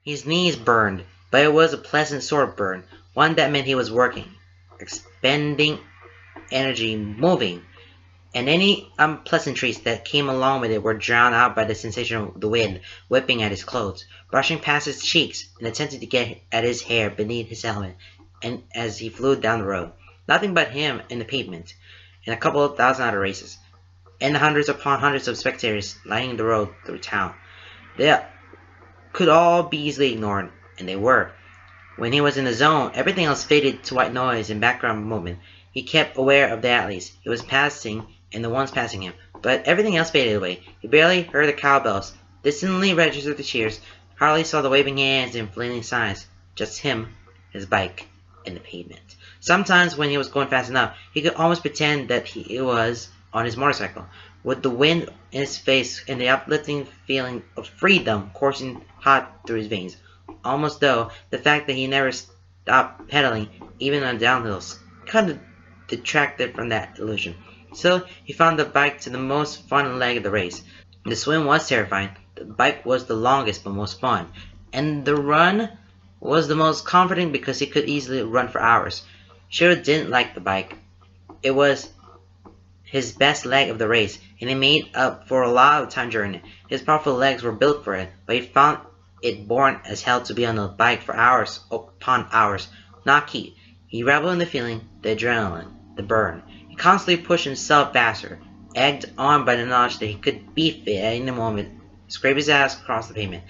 His knees burned, but it was a pleasant sort of burn, one that meant he was working, expending energy, moving, and any unpleasantries that came along with it were drowned out by the sensation of the wind whipping at his clothes, brushing past his cheeks, and attempting to get at his hair beneath his helmet, and as he flew down the road. Nothing but him and the pavement, and a couple of thousand other races, and the hundreds upon hundreds of spectators lining the road through town. They could all be easily ignored, and they were. When he was in the zone, everything else faded to white noise and background movement. He kept aware of the athletes he was passing and the ones passing him, but everything else faded away. He barely heard the cowbells, distantly registered the cheers, hardly saw the waving hands and flailing signs. Just him, his bike, and the pavement. Sometimes, when he was going fast enough, he could almost pretend that he was on his motorcycle, with the wind in his face and the uplifting feeling of freedom coursing hot through his veins, almost though the fact that he never stopped pedaling, even on downhills, kind of detracted from that illusion. Still, he found the bike to the most fun leg of the race. The swim was terrifying, the bike was the longest but most fun, and the run was the most comforting because he could easily run for hours. Shiro didn't like the bike. It was his best leg of the race, and he made up for a lot of time during it. His powerful legs were built for it, but he found it boring as hell to be on the bike for hours upon hours. Not key. He reveled in the feeling, the adrenaline, the burn. He constantly pushed himself faster, egged on by the knowledge that he could beef it at any moment, scrape his ass across the pavement.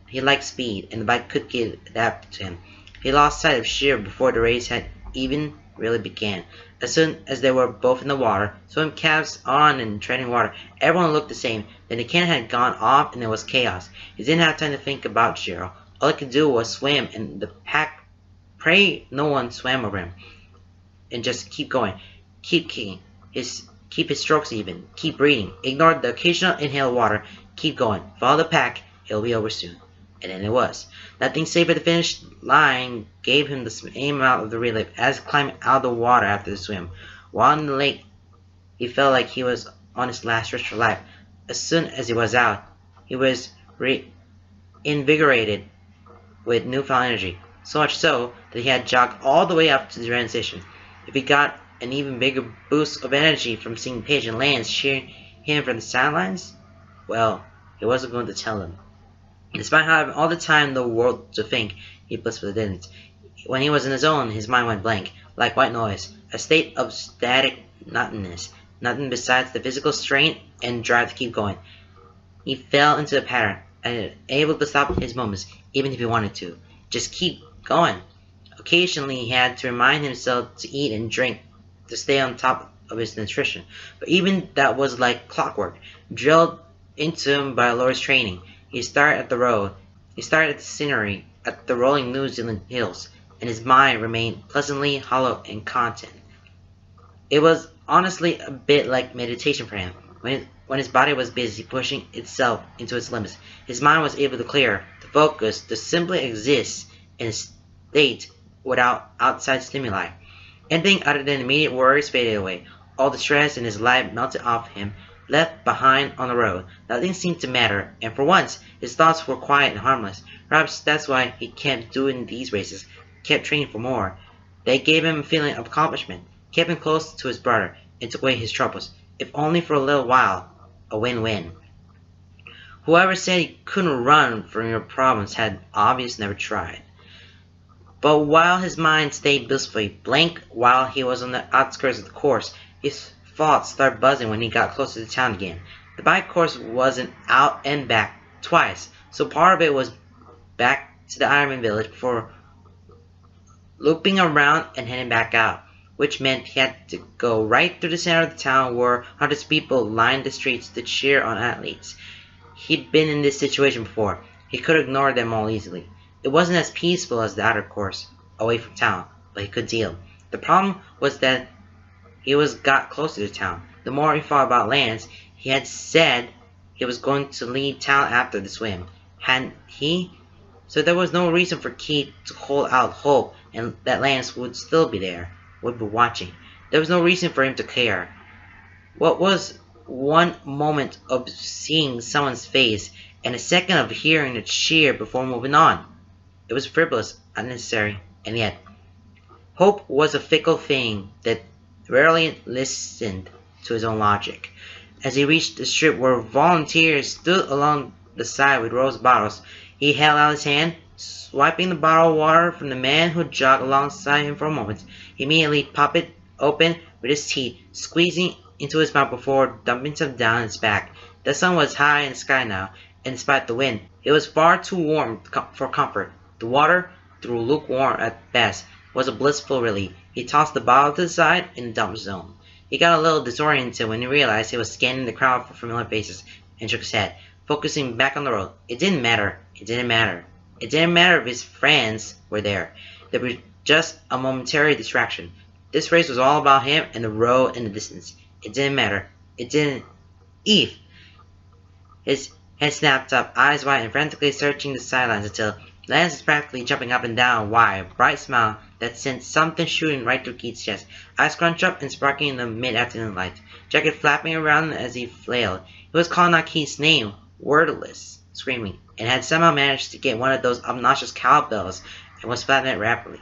He liked speed, and the bike could get that to him. He lost sight of Shiro before the race had even really began. As soon as they were both in the water, swim caps on and treading water, everyone looked the same. Then the cannon had gone off and there was chaos. He didn't have time to think about Shiro. All he could do was swim, and the pack pray no one swam over him. And just keep going. Keep kicking. Keep his strokes even. Keep breathing. Ignore the occasional inhale of water. Keep going. Follow the pack. It'll be over soon. And then it was. Nothing save at the finish line gave him the same amount of the relief as climbing out of the water after the swim. While in the lake, he felt like he was on his last stretch for life. As soon as he was out, he was reinvigorated with newfound energy, so much so that he had jogged all the way up to the railway station. If he got an even bigger boost of energy from seeing Paige and Lance cheering him from the sidelines, well, he wasn't going to tell them. Despite having all the time in the world to think, he blissfully didn't. When he was in his zone, his mind went blank, like white noise, a state of static nothingness, nothing besides the physical strain and drive to keep going. He fell into a pattern, and able to stop his moments, even if he wanted to. Just keep going. Occasionally, he had to remind himself to eat and drink to stay on top of his nutrition, but even that was like clockwork, drilled into him by Laura's training. He stared at the road, he stared at the scenery, at the rolling New Zealand hills, and his mind remained pleasantly hollow and content. It was honestly a bit like meditation for him. When his body was busy pushing itself into its limits, his mind was able to clear, to focus, to simply exist in a state without outside stimuli. Anything other than immediate worries faded away. All the stress in his life melted off him, left behind on the road. Nothing seemed to matter, and for once, his thoughts were quiet and harmless. Perhaps that's why he kept doing these races, kept training for more. They gave him a feeling of accomplishment, kept him close to his brother, and took away his troubles, if only for a little while. A win-win. Whoever said he couldn't run from your problems had obviously never tried. But while his mind stayed blissfully blank while he was on the outskirts of the course, his thoughts started buzzing when he got closer to town again. The bike course wasn't out and back twice, so part of it was back to the Ironman village before looping around and heading back out, which meant he had to go right through the center of the town where hundreds of people lined the streets to cheer on athletes. He'd been in this situation before. He could ignore them all easily. It wasn't as peaceful as the outer course, away from town, but he could deal. The problem was that he got closer to town. The more he thought about Lance, he had said he was going to leave town after the swim. Hadn't he? So there was no reason for Keith to hold out hope and that Lance would still be there, would be watching. There was no reason for him to care. What was one moment of seeing someone's face and a second of hearing the cheer before moving on. It was frivolous, unnecessary, and yet Hope was a fickle thing that rarely listened to his own logic. As he reached the strip where volunteers stood along the side with rose bottles, he held out his hand, swiping the bottle of water from the man who jogged alongside him for a moment. He immediately popped it open with his teeth, squeezing into his mouth before dumping some down his back. The sun was high in the sky now, and despite the wind, it was far too warm for comfort. The water, though lukewarm at best, was a blissful relief. He tossed the bottle to the side in the dump zone. He got a little disoriented when he realized he was scanning the crowd for familiar faces and shook his head, focusing back on the road. It didn't matter. It didn't matter. It didn't matter if his friends were there. They were just a momentary distraction. This race was all about him and the road in the distance. It didn't matter. It didn't. Eve! His head snapped up, eyes wide and frantically searching the sidelines until Lance was practically jumping up and down, a wide, bright smile that sent something shooting right through Keith's chest. Eyes scrunched up and sparkling in the mid-afternoon light. Jacket flapping around as he flailed. He was calling out Keith's name, wordless, screaming, and had somehow managed to get one of those obnoxious cowbells and was flattening it rapidly.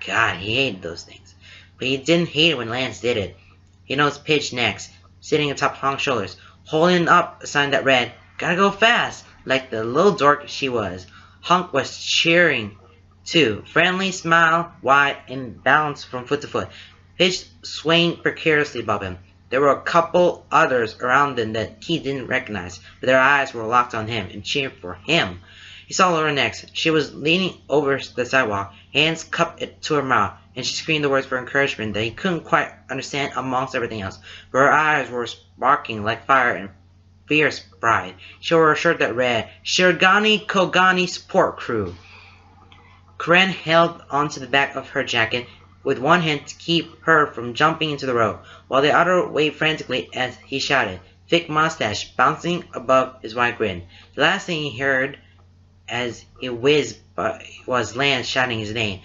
God, he hated those things. But he didn't hate it when Lance did it. He nose pitched next, sitting atop Honk's shoulders, holding up a sign that read, "Gotta go fast," like the little dork she was. Honk was cheering, too. Friendly smile, wide, and balanced from foot to foot. Pitch swaying precariously above him. There were a couple others around them that he didn't recognize, but their eyes were locked on him and cheering for him. He saw Laura next. She was leaning over the sidewalk, hands cupped to her mouth, and she screamed the words for encouragement that he couldn't quite understand amongst everything else. But her eyes were sparkling like fire and fierce pride. She wore a shirt that read, "Shirogane Kogane Support Crew." Karen held onto the back of her jacket with one hand to keep her from jumping into the road, while the other waved frantically as he shouted, thick mustache bouncing above his wide grin. The last thing he heard as he whizzed by was Lance shouting his name.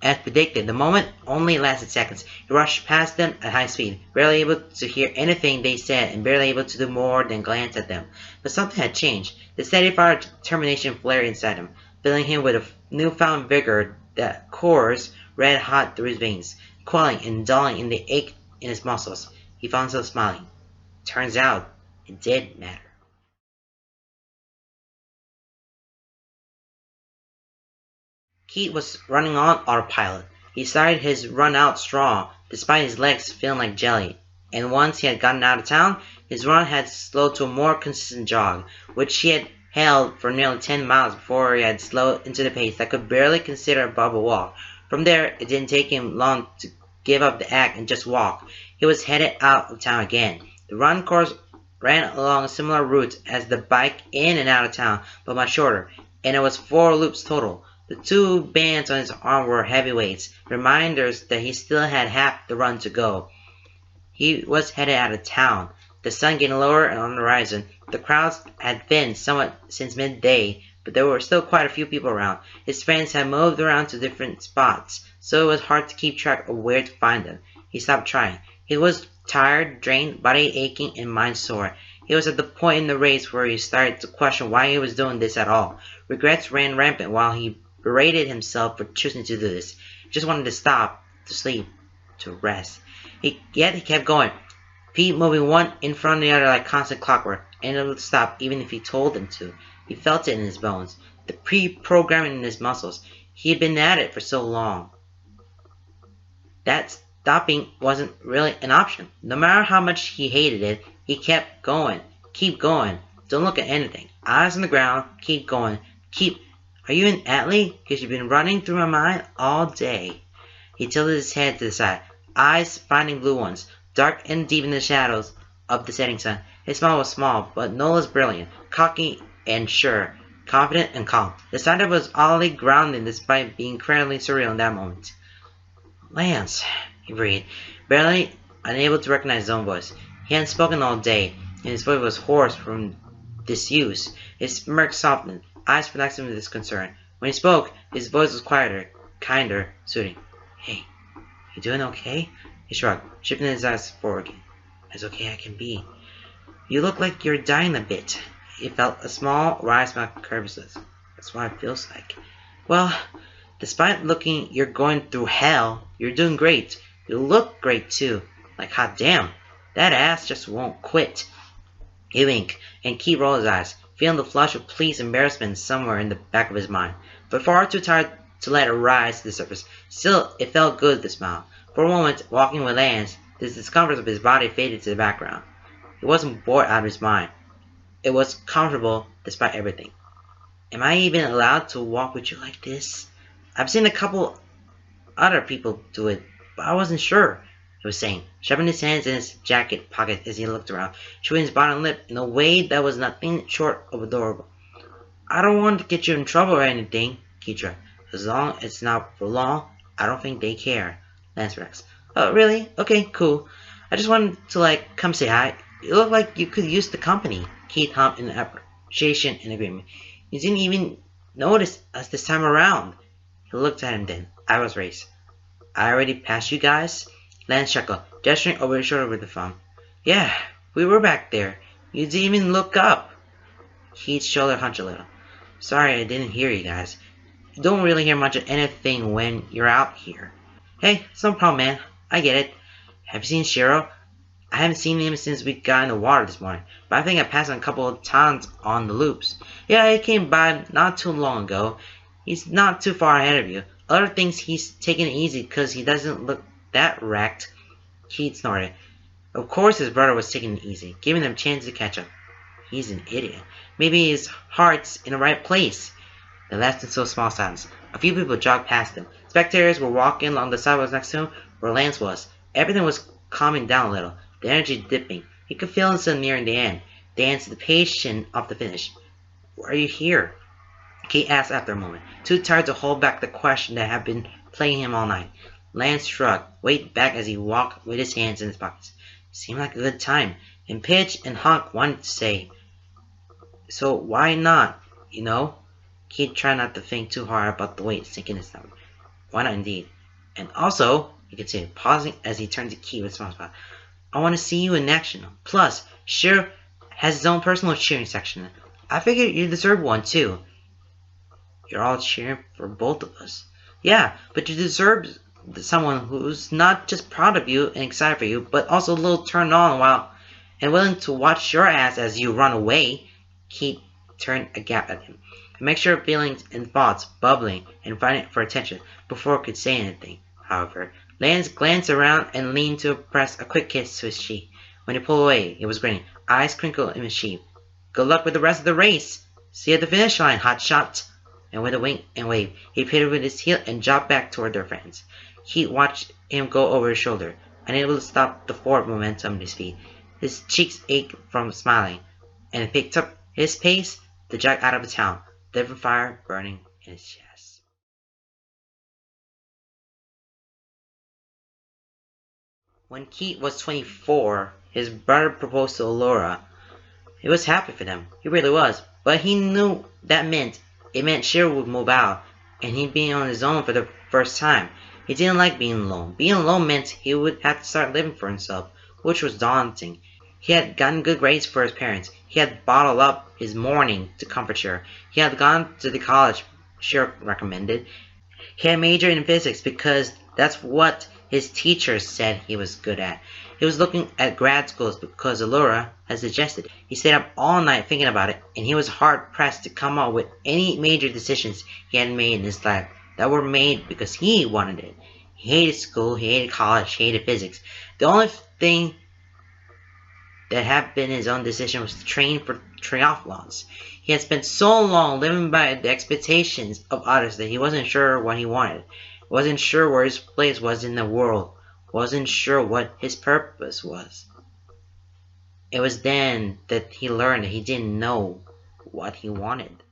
As predicted, the moment only lasted seconds. He rushed past them at high speed, barely able to hear anything they said and barely able to do more than glance at them. But something had changed. The steady fire of determination flared inside him, filling him with a newfound vigor that coursed red-hot through his veins, quelling and dulling in the ache in his muscles. He found himself smiling. Turns out, it did matter. Keith was running on autopilot. He started his run out strong, despite his legs feeling like jelly, and once he had gotten out of town, his run had slowed to a more consistent jog, which he had held for nearly 10 miles before he had slowed into the pace that could barely consider above a walk. From there, it didn't take him long to give up the act and just walk. He was headed out of town again. The run course ran along a similar route as the bike in and out of town, but much shorter, and it was 4 loops total. The 2 bands on his arm were heavyweights, reminders that he still had half the run to go. He was headed out of town, the sun getting lower and on the horizon. The crowds had thinned somewhat since midday, but there were still quite a few people around. His friends had moved around to different spots, so it was hard to keep track of where to find them. He stopped trying. He was tired, drained, body aching, and mind sore. He was at the point in the race where he started to question why he was doing this at all. Regrets ran rampant while he berated himself for choosing to do this. He just wanted to stop, to sleep, to rest. Yet he kept going, feet moving one in front of the other like constant clockwork, and it would stop even if he told them to. He felt it in his bones, the pre-programming in his muscles. He had been at it for so long that stopping wasn't really an option. No matter how much he hated it, he kept going. Keep going. Don't look at anything. Eyes on the ground. Keep going. Are you in Atlee? Because you've been running through my mind all day. He tilted his head to the side, eyes finding blue ones, dark and deep in the shadows of the setting sun. His smile was small, but no less brilliant, cocky and sure, confident and calm. The sound of it was oddly grounding despite being incredibly surreal in that moment. "Lance," he breathed, barely unable to recognize his own voice. He hadn't spoken all day, and his voice was hoarse from disuse. His smirk softened, eyes relaxed with disconcern. When he spoke, his voice was quieter, kinder, soothing. "Hey, you doing okay?" He shrugged, shifting his eyes forward again. "As okay I can be. You look like you're dying a bit. He felt a small rise from curvaceous. That's what it feels like. Well, despite looking you're going through hell, you're doing great. You look great too. Like hot damn, that ass just won't quit. He winked, and Keith rolled his eyes, feeling the flush of pleased embarrassment somewhere in the back of his mind, but far too tired to let it rise to the surface. Still, it felt good to smile. For a moment, walking with Lance, the discomfort of his body faded to the background. He wasn't bored out of his mind. It was comfortable despite everything. Am I even allowed to walk with you like this? I've seen a couple other people do it, but I wasn't sure, he was saying, shoving his hands in his jacket pocket as he looked around, chewing his bottom lip in a way that was nothing short of adorable. I don't want to get you in trouble or anything, Keitra. As long as it's not for long, I don't think they care. Lance Rex. Oh, really? Okay, cool. I just wanted to, come say hi. You look like you could use the company. Keith hummed in appreciation and agreement. You didn't even notice us this time around. He looked at him then. I was raised. I already passed you guys? Lance chuckled, gesturing over his shoulder with the phone. Yeah, we were back there. You didn't even look up. Keith's shoulder hunched a little. Sorry I didn't hear you guys. You don't really hear much of anything when you're out here. Hey, it's no problem, man. I get it. Have you seen Shiro? I haven't seen him since we got in the water this morning, but I think I passed him a couple of times on the loops. Yeah, he came by not too long ago. He's not too far ahead of you. Other things he's taking it easy because he doesn't look that wrecked. Keith snorted. Of course his brother was taking it easy, giving them a chance to catch up. He's an idiot. Maybe his heart's in the right place. They left in so small silence. A few people jogged past him. Spectators were walking along the sidewalks next to him where Lance was. Everything was calming down a little, the energy dipping. He could feel himself nearing the end, the anticipation of the finish. Why are you here? Kate asked after a moment, too tired to hold back the question that had been plaguing him all night. Lance shrugged, weighed back as he walked with his hands in his pockets. Seemed like a good time, and Pitch and Hunk wanted to say, so why not, you know? Kate tried not to think too hard about the weight sinking in his stomach. Why not indeed? And also, he continued, pausing as he turned to Kate with a small smile, I want to see you in action. Plus, Shiro has his own personal cheering section. I figured you deserve one too. You're all cheering for both of us. Yeah, but you deserve someone who's not just proud of you and excited for you, but also a little turned on while and willing to watch your ass as you run away. Kate turned a gap at him, a mixture of feelings and thoughts bubbling and fighting for attention before it could say anything. However, Lance glanced around and leaned to press a quick kiss to his cheek. When he pulled away, he was grinning, eyes crinkled in mischief. Good luck with the rest of the race. See you at the finish line, hotshot. And with a wink and wave, he pitted with his heel and jogged back toward their friends. Keith watched him go over his shoulder, unable to stop the forward momentum of his feet. His cheeks ached from smiling, and he picked up his pace to jog out of the town, the different fire burning in his chest. When Keith was 24, his brother proposed to Allura. He was happy for them, he really was, but he knew it meant Shiro would move out, and he'd be on his own for the first time. He didn't like being alone. Being alone meant he would have to start living for himself, which was daunting. He had gotten good grades for his parents. He had bottled up his mourning to comfort Shiro. He had gone to the college Shiro recommended. He had majored in physics because that's what his teachers said he was good at. He was looking at grad schools because Allura had suggested. He stayed up all night thinking about it, and he was hard-pressed to come up with any major decisions he had made in his life that were made because he wanted it. He hated school, he hated college, he hated physics. The only thing that had been his own decision was to train for triathlons. He had spent so long living by the expectations of others that he wasn't sure what he wanted. Wasn't sure where his place was in the world. Wasn't sure what his purpose was. It was then that he learned that he didn't know what he wanted.